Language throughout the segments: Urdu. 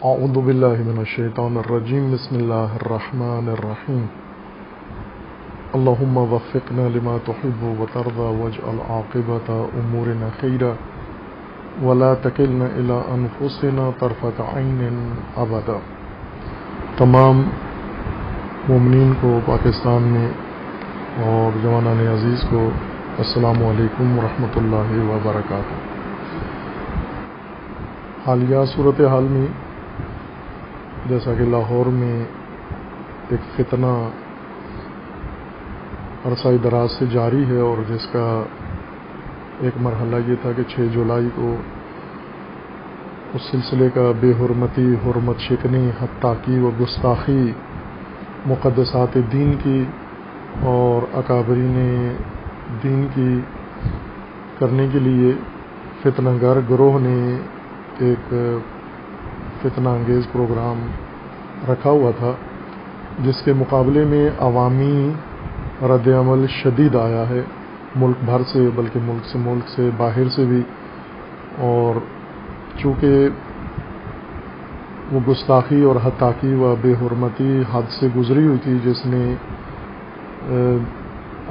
اعوذ باللہ من الشیطان الرجیم بسم اللہ الرحمن الرحیم اللہم وفقنا لما تحب وترضى واجعل عاقبۃ امورنا خیرا ولا تکلنا الی انفسنا طرفۃ عین ابدا۔ تمام مومنین کو پاکستان میں اور جوانان عزیز کو السلام علیکم ورحمۃ اللہ وبرکاتہ۔ حالیہ صورتحال میں جیسا کہ لاہور میں ایک فتنہ عرصہ دراز سے جاری ہے اور جس کا ایک مرحلہ یہ تھا کہ 6 جولائی کو اس سلسلے کا بے حرمتی، حرمت شکنی، حد تعقی و گستاخی مقدسات دین کی اور اکابرین دین کی کرنے کے لیے فتنہ گر گروہ نے ایک فتنہ انگیز پروگرام رکھا ہوا تھا، جس کے مقابلے میں عوامی رد عمل شدید آیا ہے، ملک بھر سے بلکہ ملک سے باہر سے بھی۔ اور چونکہ وہ گستاخی اور حد تعقی و بے حرمتی حد سے گزری ہوئی تھی جس نے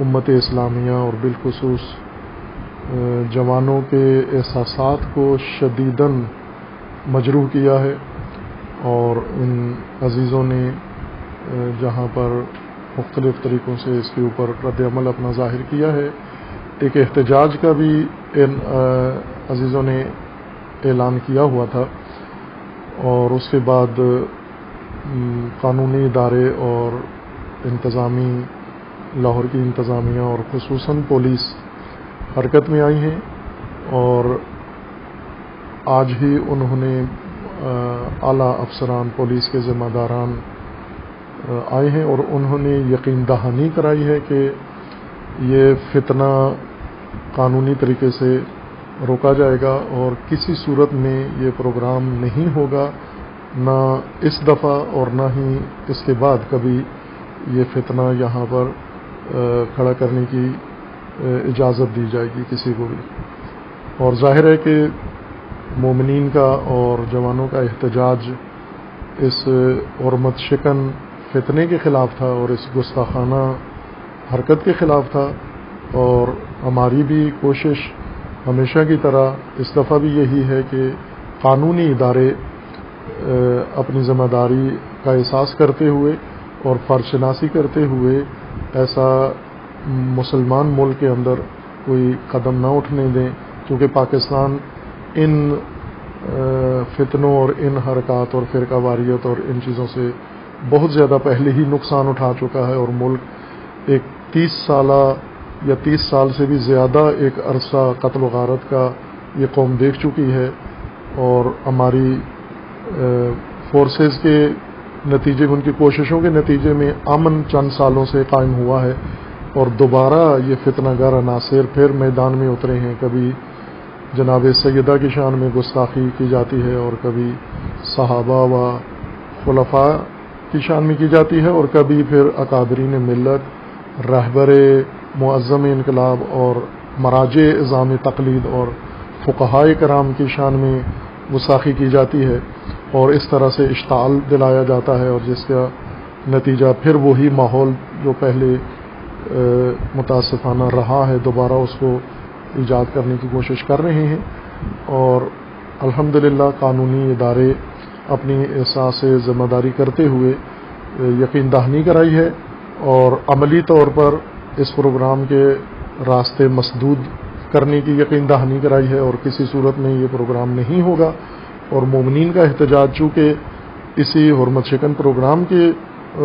امت اسلامیہ اور بالخصوص جوانوں کے احساسات کو شدیداً مجروح کیا ہے، اور ان عزیزوں نے جہاں پر مختلف طریقوں سے اس کے اوپر رد عمل اپنا ظاہر کیا ہے، ایک احتجاج کا بھی ان عزیزوں نے اعلان کیا ہوا تھا، اور اس کے بعد قانونی ادارے اور انتظامی لاہور کی انتظامیہ اور خصوصاً پولیس حرکت میں آئی ہیں، اور آج ہی انہوں نے اعلیٰ افسران پولیس کے ذمہ داران آئے ہیں اور انہوں نے یقین دہانی کرائی ہے کہ یہ فتنہ قانونی طریقے سے روکا جائے گا اور کسی صورت میں یہ پروگرام نہیں ہوگا، نہ اس دفعہ اور نہ ہی اس کے بعد کبھی یہ فتنہ یہاں پر کھڑا کرنے کی اجازت دی جائے گی کسی کو بھی۔ اور ظاہر ہے کہ مومنین کا اور جوانوں کا احتجاج اس حرمت شکن فتنے کے خلاف تھا اور اس گستاخانہ حرکت کے خلاف تھا، اور ہماری بھی کوشش ہمیشہ کی طرح اس دفعہ بھی یہی ہے کہ قانونی ادارے اپنی ذمہ داری کا احساس کرتے ہوئے اور فرض شناسی کرتے ہوئے ایسا مسلمان ملک کے اندر کوئی قدم نہ اٹھنے دیں، کیونکہ پاکستان ان فتنوں اور ان حرکات اور فرقہ واریت اور ان چیزوں سے بہت زیادہ پہلے ہی نقصان اٹھا چکا ہے، اور ملک ایک 30 سال سے بھی زیادہ ایک عرصہ قتل و غارت کا یہ قوم دیکھ چکی ہے، اور ہماری فورسز کے نتیجے، ان کی کوششوں کے نتیجے میں امن چند سالوں سے قائم ہوا ہے، اور دوبارہ یہ فتنہ گر عناصر پھر میدان میں اترے ہیں۔ کبھی جناب سیدہ کی شان میں گستاخی کی جاتی ہے، اور کبھی صحابہ و خلفاء کی شان میں کی جاتی ہے، اور کبھی پھر اکابرین ملت، رہبر معظم انقلاب اور مراجع اعظام تقلید اور فقہائے کرام کی شان میں گستاخی کی جاتی ہے، اور اس طرح سے اشتعال دلایا جاتا ہے، اور جس کا نتیجہ پھر وہی ماحول جو پہلے متاسفانہ رہا ہے دوبارہ اس کو ایجاد کرنے کی کوشش کر رہے ہیں۔ اور الحمدللہ قانونی ادارے اپنی احساس ذمہ داری کرتے ہوئے یقین دہانی کرائی ہے، اور عملی طور پر اس پروگرام کے راستے مسدود کرنے کی یقین دہانی کرائی ہے، اور کسی صورت میں یہ پروگرام نہیں ہوگا۔ اور مومنین کا احتجاج چونکہ اسی حرمت شکن پروگرام کے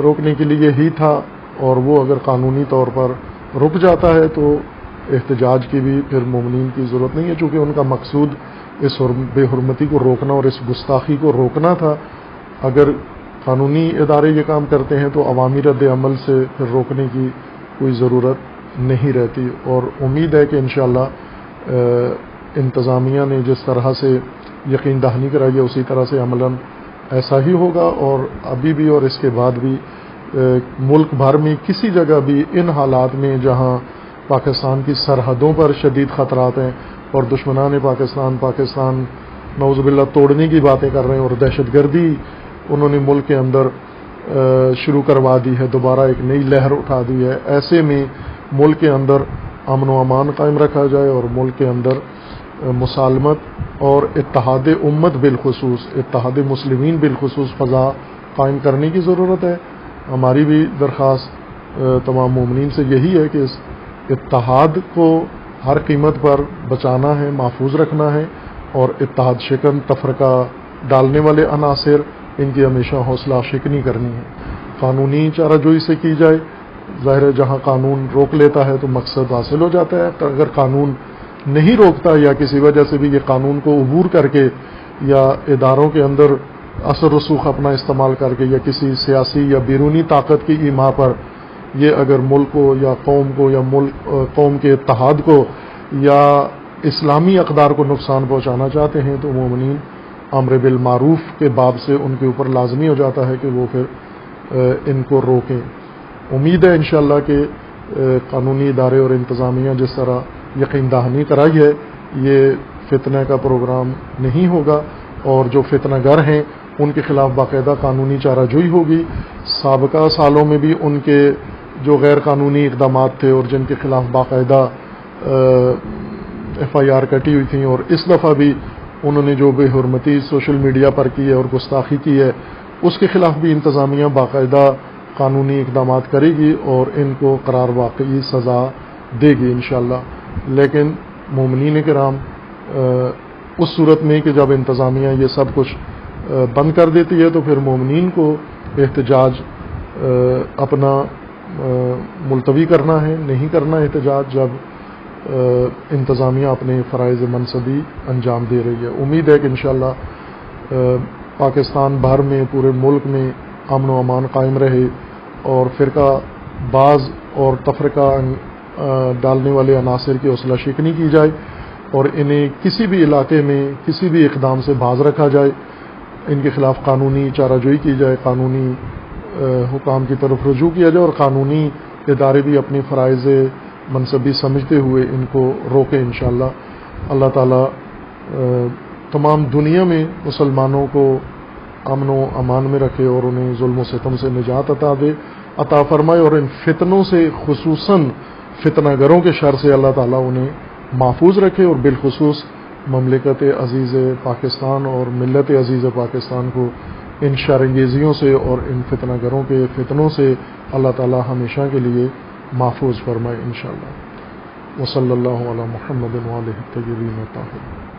روکنے کے لیے ہی تھا، اور وہ اگر قانونی طور پر رک جاتا ہے تو احتجاج کی بھی پھر مومنین کی ضرورت نہیں ہے، چونکہ ان کا مقصود اس بے حرمتی کو روکنا اور اس گستاخی کو روکنا تھا۔ اگر قانونی ادارے یہ کام کرتے ہیں تو عوامی رد عمل سے پھر روکنے کی کوئی ضرورت نہیں رہتی، اور امید ہے کہ انشاءاللہ انتظامیہ نے جس طرح سے یقین دہانی کرائی ہے اسی طرح سے عملاً ایسا ہی ہوگا، اور ابھی بھی اور اس کے بعد بھی ملک بھر میں کسی جگہ بھی ان حالات میں جہاں پاکستان کی سرحدوں پر شدید خطرات ہیں اور دشمنان پاکستان نعوذ باللہ توڑنے کی باتیں کر رہے ہیں، اور دہشت گردی انہوں نے ملک کے اندر شروع کروا دی ہے، دوبارہ ایک نئی لہر اٹھا دی ہے. ایسے میں ملک کے اندر امن و امان قائم رکھا جائے اور ملک کے اندر مسالمت اور اتحاد امت بالخصوص، اتحاد مسلمین بالخصوص فضا قائم کرنے کی ضرورت ہے. ہماری بھی درخواست تمام مومنین سے یہی ہے کہ اس اتحاد کو ہر قیمت پر بچانا ہے، محفوظ رکھنا ہے، اور اتحاد شکن تفرقہ ڈالنے والے عناصر ان کی ہمیشہ حوصلہ شکنی کرنی ہے. قانونی چارہ جوئی سے کی جائے. ظاہر ہے جہاں قانون روک لیتا ہے تو مقصد حاصل ہو جاتا ہے. اگر قانون نہیں روکتا یا کسی وجہ سے بھی یہ قانون کو عبور کر کے یا اداروں کے اندر اثر رسوخ اپنا استعمال کر کے یا کسی سیاسی یا بیرونی طاقت کی ایما پر یہ اگر ملک کو یا قوم کو یا قوم کے اتحاد کو یا اسلامی اقدار کو نقصان پہنچانا چاہتے ہیں تو مومنین امر بالمعروف کے باب سے ان کے اوپر لازمی ہو جاتا ہے کہ وہ پھر ان کو روکیں. امید ہے انشاءاللہ کہ قانونی ادارے اور انتظامیہ جس طرح یقین دہانی کرائی ہے یہ فتنہ کا پروگرام نہیں ہوگا، اور جو فتنہ گر ہیں ان کے خلاف باقاعدہ قانونی چارہ جوئی ہوگی. سابقہ سالوں میں بھی ان کے جو غیر قانونی اقدامات تھے اور جن کے خلاف باقاعدہ FIR کٹی ہوئی تھیں، اور اس دفعہ بھی انہوں نے جو بے حرمتی سوشل میڈیا پر کی ہے اور گستاخی کی ہے اس کے خلاف بھی انتظامیہ باقاعدہ قانونی اقدامات کرے گی اور ان کو قرار واقعی سزا دے گی انشاءاللہ. لیکن مومنین کرام اس صورت میں کہ جب انتظامیہ یہ سب کچھ بند کر دیتی ہے تو پھر مومنین کو احتجاج اپنا ملتوی کرنا ہے، نہیں کرنا احتجاج جب انتظامیہ اپنے فرائض منصبی انجام دے رہی ہے. امید ہے کہ انشاءاللہ پاکستان بھر میں پورے ملک میں امن و امان قائم رہے اور فرقہ باز اور تفرقہ ڈالنے والے عناصر کی حوصلہ شکنی کی جائے اور انہیں کسی بھی علاقے میں کسی بھی اقدام سے باز رکھا جائے. ان کے خلاف قانونی چارہ جوئی کی جائے، قانونی حکام کی طرف رجوع کیا جائے اور قانونی ادارے بھی اپنی فرائض منصبی سمجھتے ہوئے ان کو روکیں انشاءاللہ. اللہ تعالیٰ تمام دنیا میں مسلمانوں کو امن و امان میں رکھے اور انہیں ظلم و ستم سے نجات عطا فرمائے، اور ان فتنوں سے خصوصاً فتنہ گروں کے شر سے اللہ تعالیٰ انہیں محفوظ رکھے، اور بالخصوص مملکت عزیز پاکستان اور ملت عزیز پاکستان کو ان شرانگیزیوں سے اور ان فتنہ گروں کے فتنوں سے اللہ تعالیٰ ہمیشہ کے لیے محفوظ فرمائے انشاءاللہ. وصلی اللہ علی محمد وآلہ الطیبین الطاہرین.